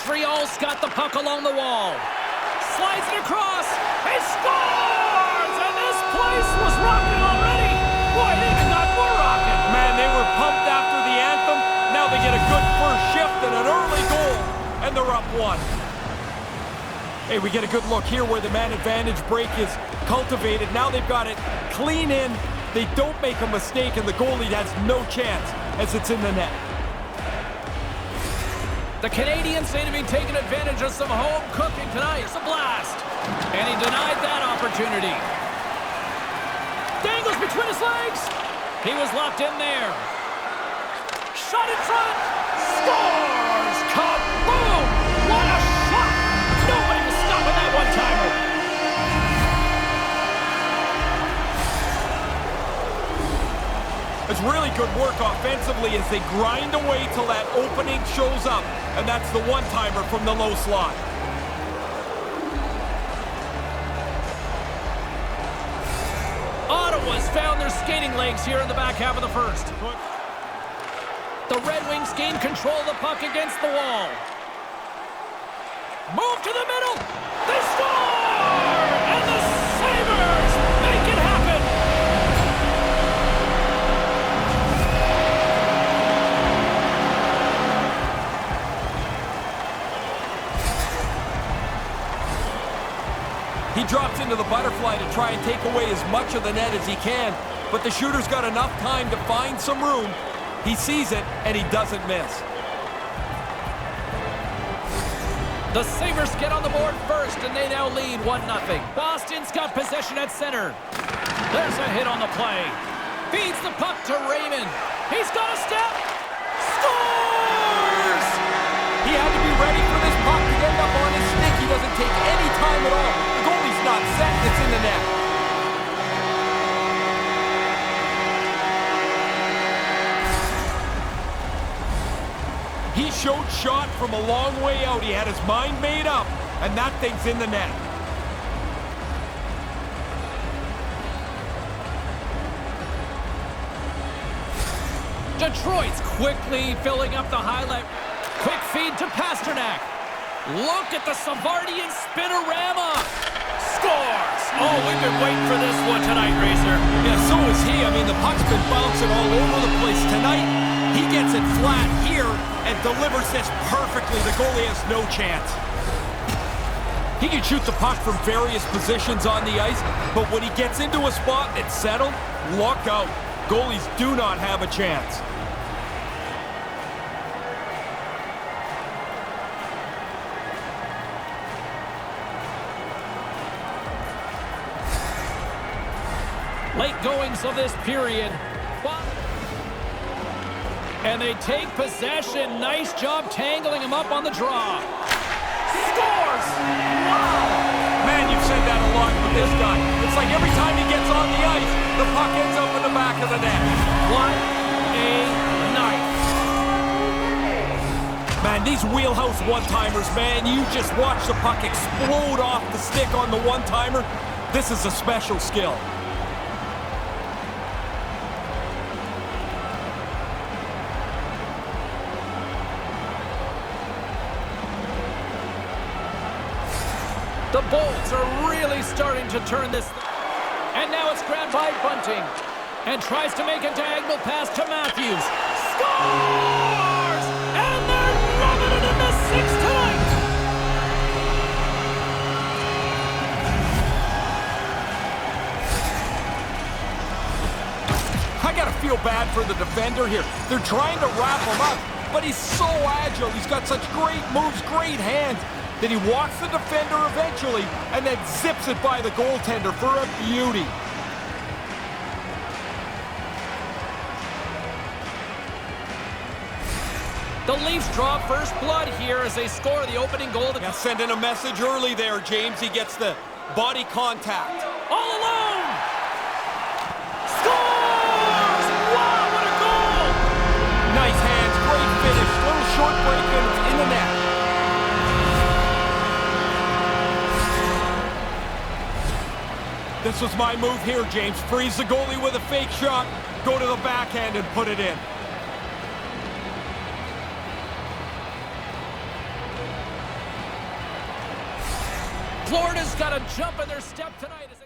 Montreal's got the puck along the wall. Slides it across. He scores! And this place was rocking already. Boy, it even got more rocking. Man, they were pumped after the anthem. Now they get a good first shift and an early goal. And they're up 1. Hey, we get a good look here where the man advantage break is cultivated. Now they've got it clean in. They don't make a mistake, and the goalie has no chance as it's in the net. The Canadiens seem to be taking advantage of some home cooking tonight. It's a blast. And he denied that opportunity. Dangles between his legs. He was locked in there. Shot in front. Scores! Kaboom! What a shot! Nobody was stopping that one-timer. It's really good work offensively as they grind away till that opening shows up. And that's the one-timer from the low slot. Ottawa's found their skating legs here in the back half of the first. The Red Wings gain control of the puck against the wall. Move to the middle. They score! And the Sabres make it happen. He drops into the butterfly to try and take away as much of the net as he can, but the shooter's got enough time to find some room. He sees it, and he doesn't miss. The Sabres get on the board first, and they now lead 1-0. Boston's got possession at center. There's a hit on the play. Feeds the puck to Raymond. He's got a step. Scores! He had to be ready for this puck to end up on his stick. He doesn't take any time at all. The goalie's not set. It's in the net. He showed shot from a long way out. He had his mind made up, and that thing's in the net. Detroit's quickly filling up the highlight. Quick feed to Pasternak. Look at the Savardian spinorama. Scores! Oh, we've been waiting for this one tonight, Racer. Yeah, so is he. I mean, the puck's been bouncing all over the place tonight. He gets it flat here and delivers this perfectly. The goalie has no chance. He can shoot the puck from various positions on the ice, but when he gets into a spot that's settled, look out. Goalies do not have a chance. Late goings of this period. And they take possession. Nice job tangling him up on the draw. Scores! Wow! Man, you've said that a lot with this guy. It's like every time he gets on the ice, the puck ends up in the back of the net. What a night. Man, these wheelhouse one-timers, man, you just watch the puck explode off the stick on the one-timer. This is a special skill. The Bolts are really starting to turn this. And now it's grabbed by Bunting. And tries to make a diagonal pass to Matthews. Scores! And they're rubbing it in the sixth tonight. I gotta feel bad for the defender here. They're trying to wrap him up, but he's so agile. He's got such great moves, great hands, that he walks the defender eventually and then zips it by the goaltender for a beauty. The Leafs draw first blood here as they score the opening goal. Yeah, sending a message early there, James. He gets the body contact. All alone! Scores! Wow, what a goal! Nice hands, great finish. Little short break and it's in the net. This was my move here, James. Freeze the goalie with a fake shot, go to the backhand and put it in. Florida's got a jump in their step tonight.